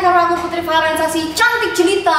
karo aku Putri Valensa si cantik jelita.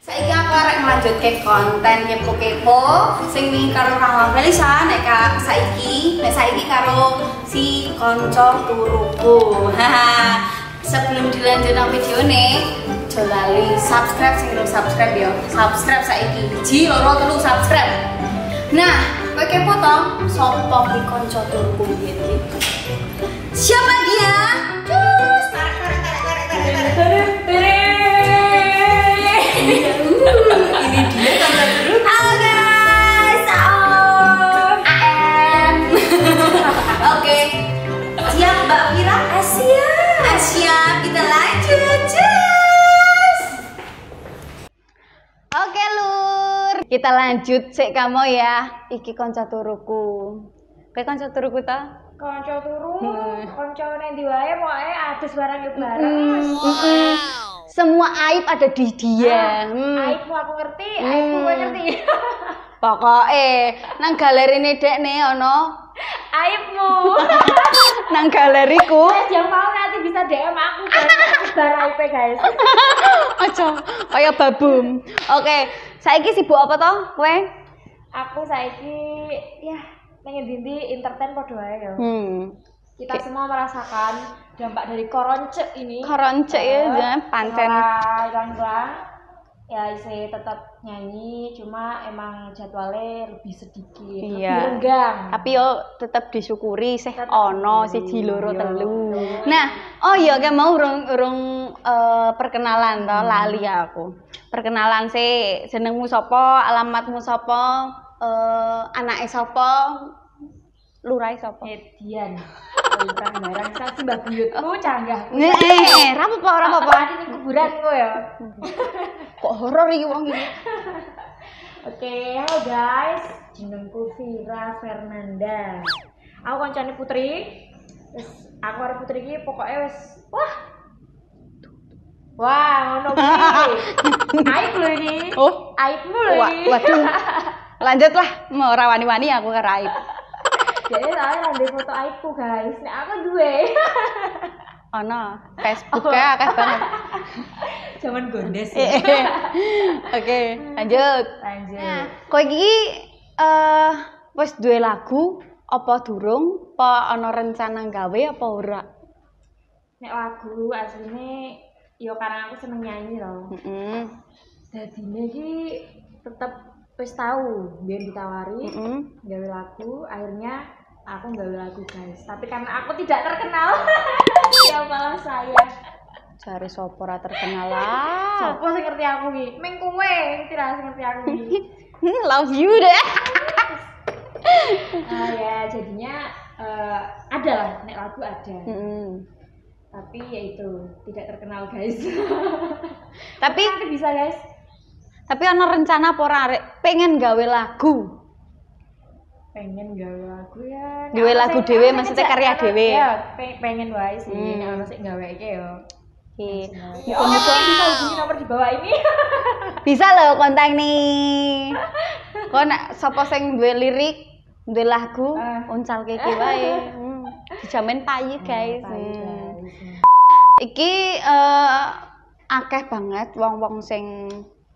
Saiki aku arek nglanjutke konten kepo-kepo sing wingi karo Rahma Felisa nek saiki karo si kanca turuku. Sebelum dilanjut nang videone, aja lali subscribe sing belum subscribe ya. Subscribe saiki. 1, 2, 3 subscribe. Nah, kowe kepo to sapa kuwi kanca turuku iki? Siapa dia? Cus, tarik. Ini dia kanca turuku. Halo guys, AM. Oke. Siap Mbak Vira? Siap, kita lanjut. Cus. Oke, Lur. Kita lanjut sik kamu ya. Iki kanca turuku. Kowe kanca turuku ta? Kanca turu, kanca nang ndi wae pokoke adus barang yo bareng. Semua aib ada di dia. Aibmu aku ngerti, aibku kowe ngerti. Pokoke nang galerine dekne ono Aibmu. nang galeriku. Yang mau nanti bisa DM aku kan bar aib guys. Aja kaya babum. Oke, saiki sibuk apa toh kowe? Aku saiki ya pengen dindi entertain padha wae yo. Kita semua merasakan dampak dari koronce ini. Koronce ya, pancen. Ya saya tetap nyanyi, cuma emang jadwalnya lebih sedikit, Iya. lebih renggang. Tapi yo tetep disyukuri sih ono siji loro telu. Nah, oh iya kan mau urung perkenalan to, lali aku. Perkenalan sih jenengmu sapa, alamatmu sapa, anake sapa, lurahe sapa? Edian. Orang barang saksi mbak buyutmu canggah. Ora apa-apa. Ini kuburan kok ya. Kok horor iki wong iki? Oke, halo guys. Jenengku Vira Fernanda. Aku kancane Putri. Wis aku karo Putri iki pokoke wis wah, ngono kuwi. Aib lho ini. Oh, aibmu lho ini. Waduh. Lanjutlah, mau ora wani-wani aku karo aib. Jadi soalnya nanti foto aibku guys. Nek aku duwe. Ono, Facebooknya akeh banget. Zaman gondes. Oke, lanjut. Nah, kowe iki wis duwe lagu apa durung? Apa ana rencana gawe apa ora? Nek lagu asline yo karena aku seneng nyanyi loh. Dadine iki tetep wis tahu biar ditawari gawe lagu, akhirnya aku gawe lagu guys. Tapi karena aku tidak terkenal, ya malah saya. Cari sapa ora terkenal lah. Sopo sing ngerti aku iki? Meng kowe tidak sing ngerti aku iki. Love you deh. Ya jadinya ada lah nek lagu ada. Tapi ya itu tidak terkenal guys. Tapi nanti bisa guys. Tapi ana rencana apa ora pengen gawe lagu? Pengen gawe lagu ya. Gawe lagu dhewe maksudnya karya dhewe. Ya, pengen wae sih nek ono sing gaweke yo. Muga-muga bisa hubungi nomor di bawah ini. Bisa loh kontak nih. Kok nek sapa sing duwe lirik, duwe lagu, uncalke iki wae. Dijamin payu guys. Iki akeh banget wong-wong sing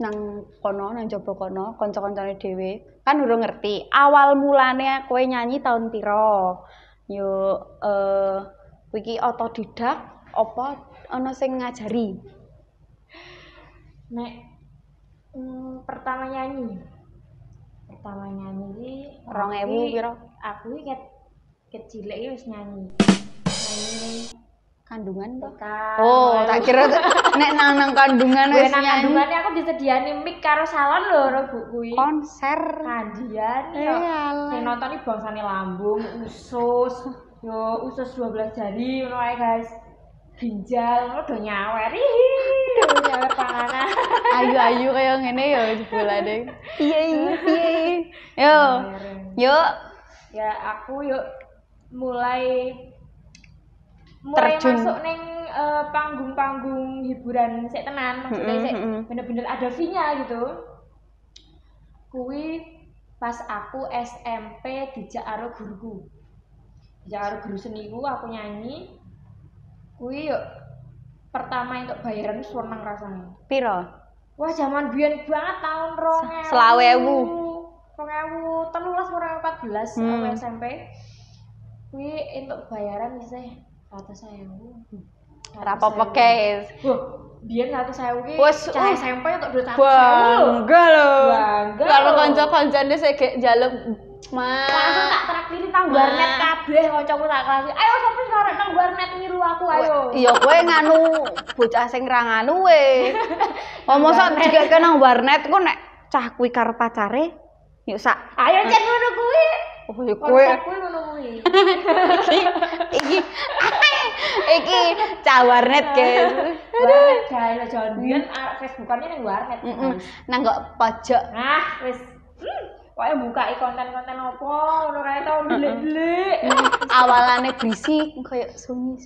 nang kono nang jaba kono kanca-kancane dhewe kan urung ngerti awal mulane kowe nyanyi tahun pira yo iki otodidak apa ana sing ngajari nek pertama nyanyi iki 2000 pira aku iki kecil iki wis nyanyi kandungan toh. Oh, tak kira nek nang kandungan wis nyanyi. Nang kandungane aku disediani mic karo salon lho Bu kuwi. Konser kandian ya. Sing nonton iki bangsane lambung, usus, yo usus 12 jari ngono ae guys. Ginjal ngono do nyawer. Do nyawer panganan. Ayu-ayu kaya ngene ya jebulane. Piye. Yo. Ya aku yuk mulai terjun masuk neng panggung-panggung hiburan sik tenan maksudnya sik bener-bener ada fee-nya gitu. Kuwi pas aku SMP dijak karo guruku. Dijak karo guru seniku aku nyanyi. Kuwi yo pertama untuk bayaran seneng rasanya. Piro? Wah, zaman biyen banget tahun 2000. 2013 aku SMP. Kuwi untuk bayaran isih 100.000. Ora apa-apa, guys. Biyen 100.000 ki cah SMP untuk duit 100.000 lho. Bangga lho. Bangga. Karo kanca-kancane sik gek njaluk langsung tak traktiri nang warnet kabeh kancaku tak kelas. Ayo sampe arek nang warnet niru aku ayo. Iya kowe nganu bocah sing ra nganu we. Mosok digeke nang warnet ku nek cah kuwi karo pacare yuk sak. Ayo cek ngono kuwi. Oh ya kowe. Kuwi ngono kuwi. Iki cah warnet guys. Warnet guys, jangan biyen Facebookannya nang warnet. Nang kok pojok. Nah, wis. Pokoknya buka konten-konten apa, ngono kae tau delik-delik. Awalane berisik kayak sunyi.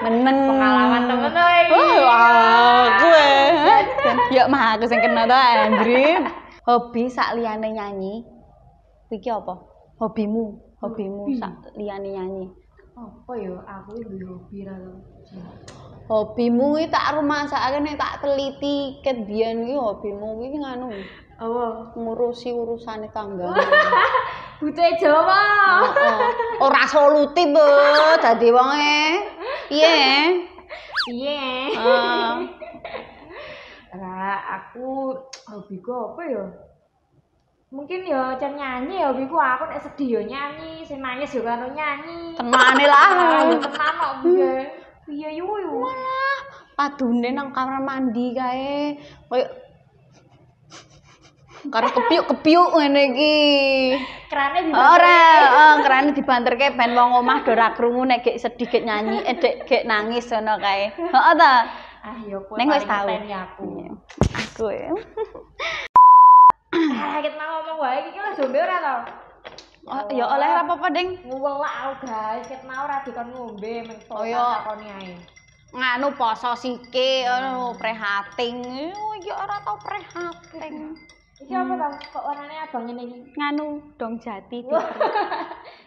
Men-men pengalaman temen iki. Kowe. Ya mah aku sing kena to, Andri. Hobi sak liyane nyanyi. Iki apa? Hobimu sak liyane nyanyi. Apa ya? Aku iki hobi ra to. Hobimu iki tak rumasake nek tak teliti ket biyen iki hobimu iki nganu. Apa? Ngurusi urusane tangga. Bute Jawa. Ora solutif dadi wonge. Piye? Aku hobiku apa ya? Mungkin ya can nyanyi ya hobiku. Aku nek sedih ya nyanyi, sing nangis ya karo nyanyi. Tenane lah. Tenan kok piye? Piye yo. Walah, padune nang kamar mandi kae. Kayak karo kepiuk ngene iki. Kerane kerane dibanterke ben wong omah do ra krungu nek gek sedih gek nyanyi, gek nangis ngono kae. Heeh ta? Ah ya kowe ning wis tau. Aku ya. Ket ngomong wae iki lho jombe ora to? Ya oleh ora apa-apa, Ding. Ngwelak aku guys, ket mau ora dikon ngombe meng takoni ae. Nganu poso sike ngono prihatin. Iki ora tau prihatin. Iki apa to? Kok warnane abang ngene iki? Nganu dong jati.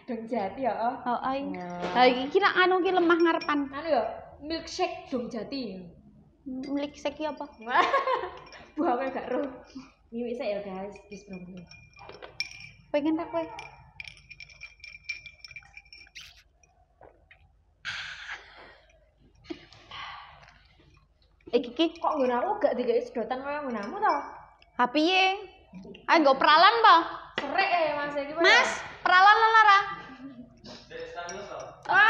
Dong jati ya. Heeh. Lah iki nak anu ki lemah ngarepan. Anu ya, milkshake dong jati. Milkshake ki apa? Buangnya gak roh. Ngiwik sik ya guys, wis belum. Pengen tak kowe? Iki kok nggonamu gak digawe sedotan kaya nggonamu to? Ha piye? Ayo nggo pralan to? Serek ya Mas iki. Mas, pralan ana ra?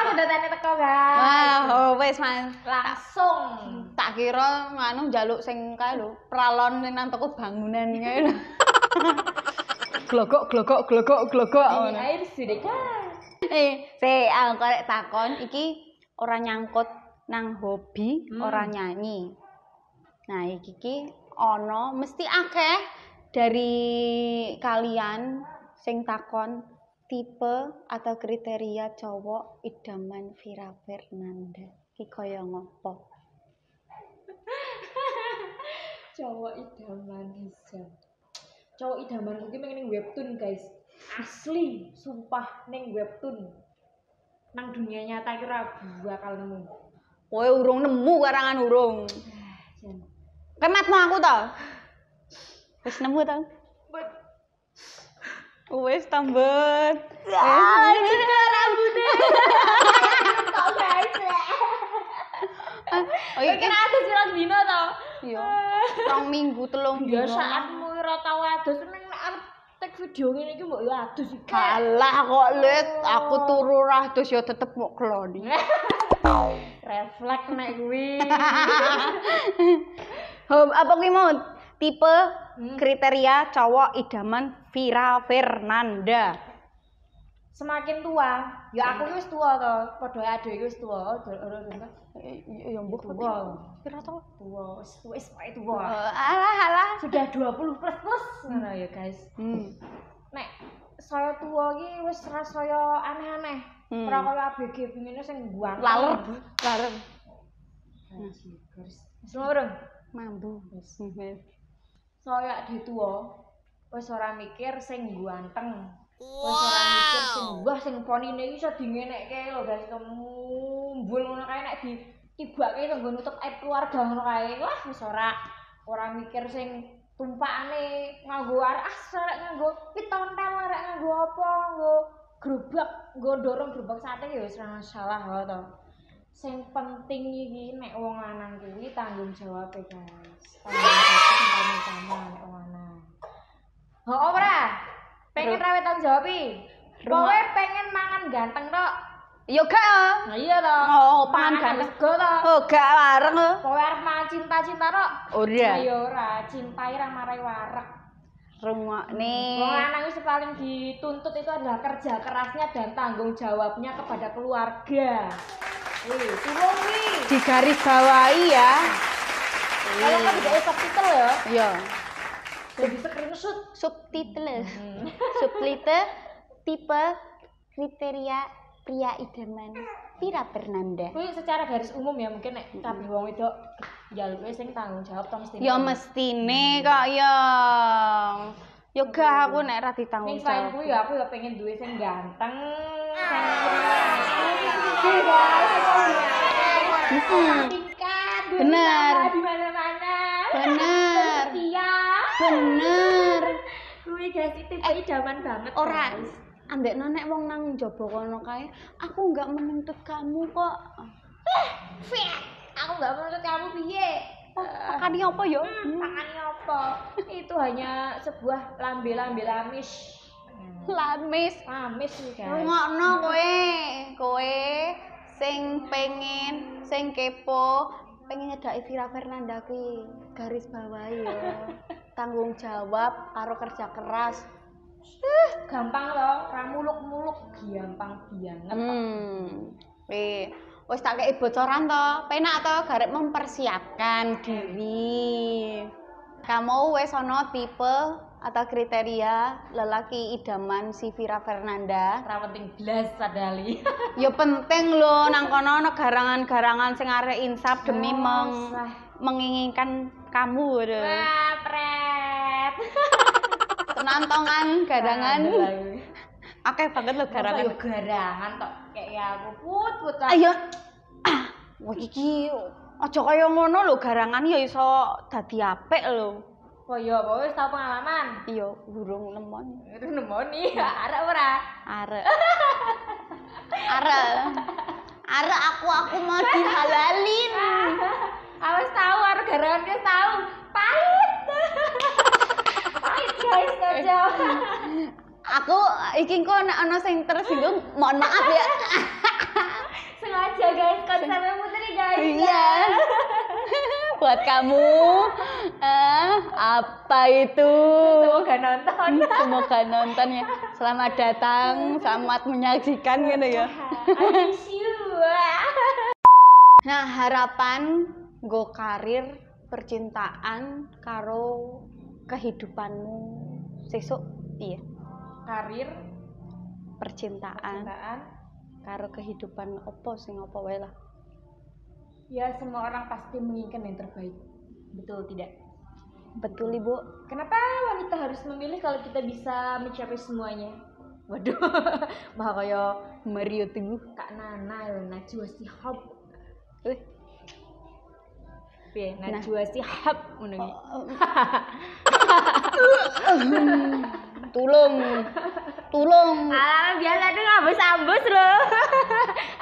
Sedotane teko, guys. Wah, wis Mas. Langsung. Tak kira nganu njaluk sing kae lho, pralon ning nang toko bangunan kae lho. Glogok ngono. Air sedeka. Aku korek takon iki ora nyangkut nang hobi, ora nyanyi. Nah, iki ana mesti akeh dari kalian sing takon tipe atau kriteria cowok idaman Vira Fernanda. Iki kaya ngopo? Cowok idaman Hizam. Cowok idaman iki ning webtoon, guys. Asli, sumpah ning webtoon. Nang dunia nyata iki ora bakal nemu. Kowe urung nemu karangan urung. Kematmu aku to. Wis nemu to? Wis tambet. Rambutnya. Kok guys. Oh iki kira adus pirang dina to? Iya. 2 minggu 3 dina. Biasaanmu ora tau adus ning arep tek video ngene iki mbok yo adus iki. Alah kok Lit, aku turu ra adus yo tetep mok kloni. Refleks nek kuwi. Apa kuwi mau tipe kriteria cowok idaman Vira Fernanda? Semakin tua, ya aku wis tua to, padha ade iki wis tua, Ya mbok tua. Pira to? Tua, wis tua. Alah. Sudah 20 plus ngono ya, guys. Nek saya tua iki wis rasaya aneh-aneh. Ora kaya ABG pengine sing buang. Laler. Wis urung mambu. saya di tua. wis ora mikir sing ganteng. Wis ora mikir sing wah sing ponine iki iso dingenekke lho guys, kemumbul ngono kae nek ditibake iso nggo nutup aib keluarga ngono kae. Wah wis ora mikir sing tumpakane nganggo arek arek nganggo pitontel arek nganggo apa nganggo gerobak nggo dorong gerobak sate ya wis ora masalah wae to. Sing penting iki nek wong lanang kuwi tanggung jawab e guys. Tanggung jawab sing paling utama nek wong lanang. Heeh ora? Pengen rawe tanggung jawab iki. Kowe pengen mangan ganteng tok. Ya gak. Nah iya to. Oh, pangan ganteng go to. Oh, gak wareng lho. Kowe arep mangan cinta-cinta tok. Ora. Ya ora, cintai ra marai wareg. Rungokne. Wong lanang itu paling dituntut itu adalah kerja kerasnya dan tanggung jawabnya kepada keluarga. Turun nih. Di garis bawahi ya. Kalau kan tidak subtitle ya? Iya. Jadi screenshot. Subtitle. Subtitle tipe kriteria pria idaman Vira Fernanda. Kuwi secara garis umum ya mungkin nek kabeh wong wedok njaluke sing tanggung jawab to mesti. Ya mestine kok ya. Yo gak aku nek ra ditanggung jawab. Sing kuwi ya aku ya pengen duwe sing ganteng. Bener. Di mana-mana. Bener. Setia. Bener. Kuwi guys itu idaman banget. Ora. Ambek nek wong nang njaba kono kae, aku enggak menuntut kamu kok. Aku enggak menuntut kamu piye? Makane apa ya? Makane apa? Itu hanya sebuah lambe-lambe lamis. Lamis iki guys. Ngono kowe sing pengen sing kepo pengen nyedaki Vira Fernanda kuwi garis bawahi ya. Tanggung jawab karo kerja keras. Gampang loh, ra muluk-muluk gampang banget. Wis tak kei bocoran to, penak to garek mempersiapkan diri. Kamu wis ana tipe atau kriteria lelaki idaman si Vira Fernanda? Ra penting blas sadali. Ya penting lho nang kono ana garangan-garangan sing arek insaf demi menginginkan kamu lho. Wah, pret. Penantongan garangan. Oke banget lho garangan. Yo garangan tok kayak aku put. Ayo. Wah iki aja kaya ngono lho garangan ya iso dadi apik lho. Kaya apa wis tau pengalaman? Iya, urung nemoni. Urung nemoni. Arek ora? Arek. Arek aku mau dihalalin. Awes tahu arek garangan wis tahu. Pahit. Pahit guys aja. Aku iki kok nek ana sing tersinggung, mohon maaf ya. Sengaja guys, konsepnya putri guys. Iya. Buat kamu apa itu? Semoga nonton ya. Selamat datang, selamat menyaksikan gitu ya. Nah, harapan go karir percintaan karo kehidupanmu sesuk piye? Karir percintaan karo kehidupan opo sing opo wae lah. Ya semua orang pasti menginginkan yang terbaik. Betul tidak? Betul Ibu. Kenapa wanita harus memilih kalau kita bisa mencapai semuanya? Waduh, mah kaya Mario Teguh, Kak Nana, Najwa Shihab. Piye, Najwa Shihab ngono iki. Tulung. Alah biasa tuh ngambus-ambus lho.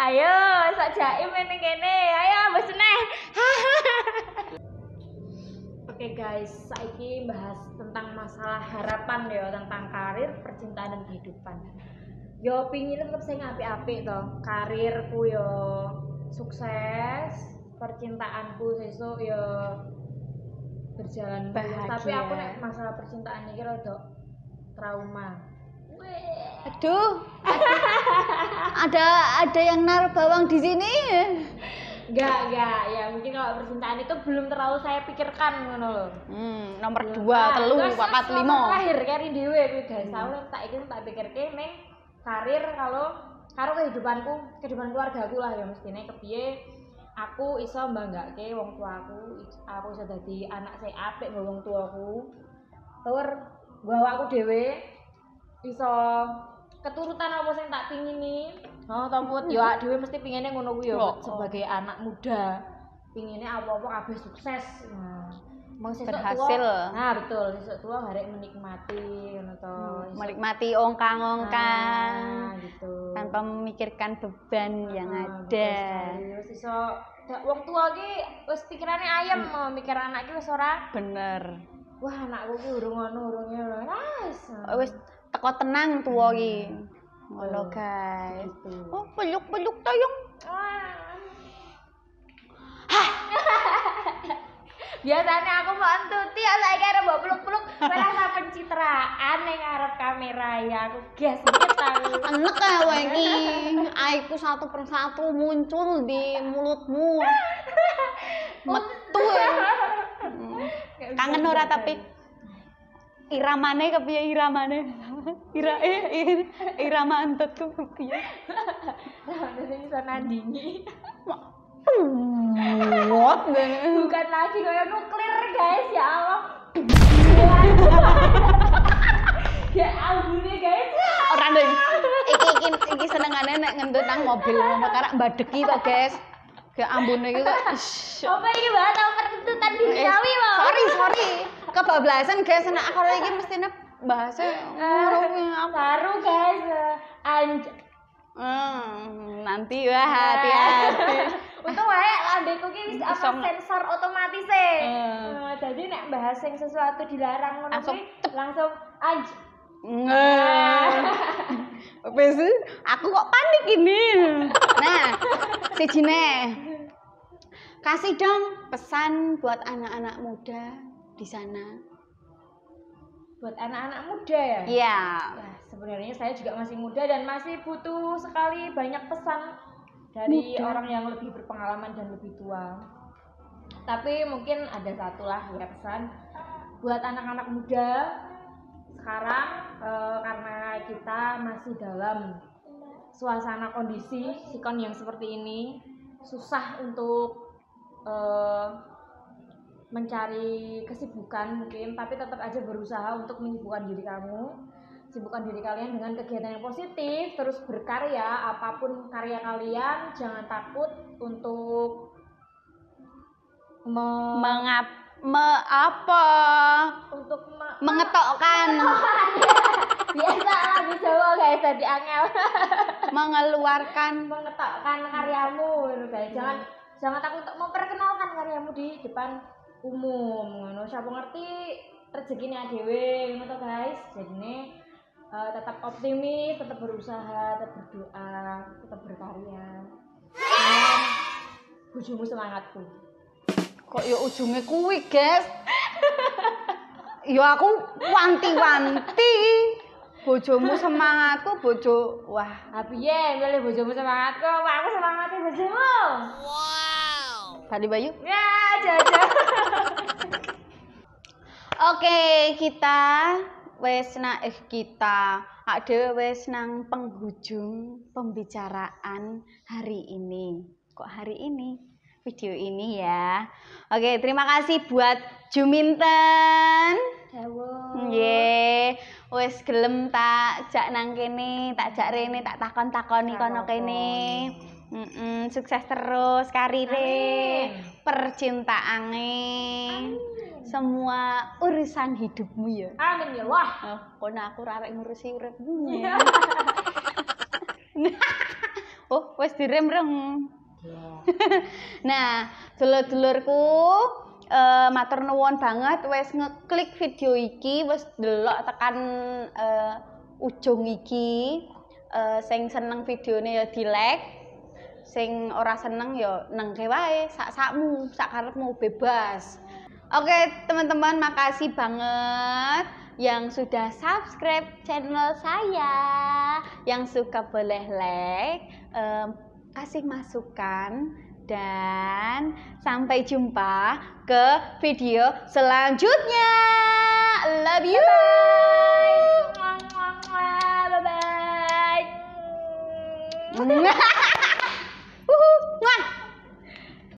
Ayo, sak jaim ning kene. Ayo ambus neh. Oke guys, saiki bahas tentang masalah harapan ya, tentang karir, percintaan dan kehidupan. Yo pingin tetep sing apik-apik to. Karirku yo sukses, percintaanku sesuk yo berjalan bahagia. Tapi aku nek masalah percintaan iki rada trauma. Aduh. Ada yang naruh bawang di sini. Enggak, ya mungkin kalau percintaan itu belum terlalu saya pikirkan ngono lho. Nomor 2, 3, 4, 5. Terakhir kari dhewe kuwi guys. Tak iki tak pikirke ning karir karo kehidupan keluargaku lah ya mestine kepiye aku iso mbanggake wong tuaku, aku iso dadi anak sing apik mbek wong tuaku. Tur Gua aku dhewe iso keturutan apa sing tak pingini. Oh, Tomput yo awake dhewe mesti pingine ngono kuwi yo sebagai anak muda. Pingine apa-apa kabeh sukses. Nah, mau berhasil. Nah, betul. Sesuk tua harek menikmati ngono to. Menikmati ongkang-ongkang. Gitu. Tanpa memikirkan beban yang ada. Terus iso wong tua ki wis pikirane ayem, mikir anak ki wis ora bener. Wah, anakku ki urung ngono, urung ngono. Wis teko tenang tuwa ki. Ngono, guys. Gitu. Oh, peluk-peluk toyong. Hah. Biasanya aku mau entuti, saiki arep mbok peluk-peluk, merasa pencitraan ning ngarep kamera ya. Aku gas-gas aku. Enek kowe iki. Aiku satu persatu muncul di mulutmu. Metu ya. Kangen ora tapi iramane kepiye iramane? Irama antutku kepiye? Rasane iso nandingi. Bukan lagi kayak nuklir guys, ya Allah. Ya ampun guys. Ora ndek. Iki senengane nek ngentut nang mobil ngono karek mbadeki to, guys. Ya ampun iki kok. Apa iki bahas pertuntutan duniawi, Pak? Sorry. Kebablasan guys, nek akare iki mestine bahasa baru guys. Nanti wah hati-hati. Untung wae lambeku ki wis apa sensor otomatis e. Jadi nek bahas sing sesuatu dilarang ngono kuwi langsung Wes aku kok panik ini. Nah, sijine. Kasih dong pesan buat anak-anak muda di sana. Buat anak-anak muda ya? Iya. Nah, sebenarnya saya juga masih muda dan masih butuh sekali banyak pesan dari orang yang lebih berpengalaman dan lebih tua. Tapi mungkin ada satu lah ya pesan buat anak-anak muda sekarang karena kita masih dalam suasana kondisi sikon yang seperti ini, susah untuk mencari kesibukan mungkin, tapi tetap aja berusaha untuk menyibukkan diri kamu, sibukkan diri kalian dengan kegiatan yang positif, terus berkarya, apapun karya kalian, jangan takut untuk mengetokkan. Biasa lagu Jawa guys, tadi angel. mengetokkan karyamu guys. Jangan takut untuk memperkenalkan karyamu di depan umum ngono. Siapa ngerti rezekine dhewe ngono to guys. Jadine tetap optimis, tetap berusaha, tetap berdoa, tetap berkarya. Bojomu semangatku. Kok ya ujunge kuwi, guys. Ya aku wanti-wanti. Bojomu semangatku, bojo. Wah, piye milih bojomu semangatku? Aku semangati bojomu. Wow. Tadi Bayu? Ya, jajan. Oke, kita dhewe wis nang penghujung pembicaraan hari ini. Kok hari ini? Video ini ya. Oke, terima kasih buat Juminten. Nggih, wis gelem tak jak nang kene, tak jak rene, tak takon-takoni kono kene. Sukses terus karire, percintaane, semua urusan hidupmu ya. Amin ya Allah. Oh, kono aku arek ngurusi uripmu. Oh, wis direm-rem. Nah, dulur-dulurku, matur nuwun banget wis ngeklik video iki, wis delok tekan ujung iki. Sing seneng videone ya di-like, sing ora seneng ya nengke wae, sak-sakmu, sak karepmu, bebas. Oke, teman-teman, makasih banget yang sudah subscribe channel saya. Yang suka boleh like, kasih masukan, dan sampai jumpa ke video selanjutnya. Love you. Bye bye.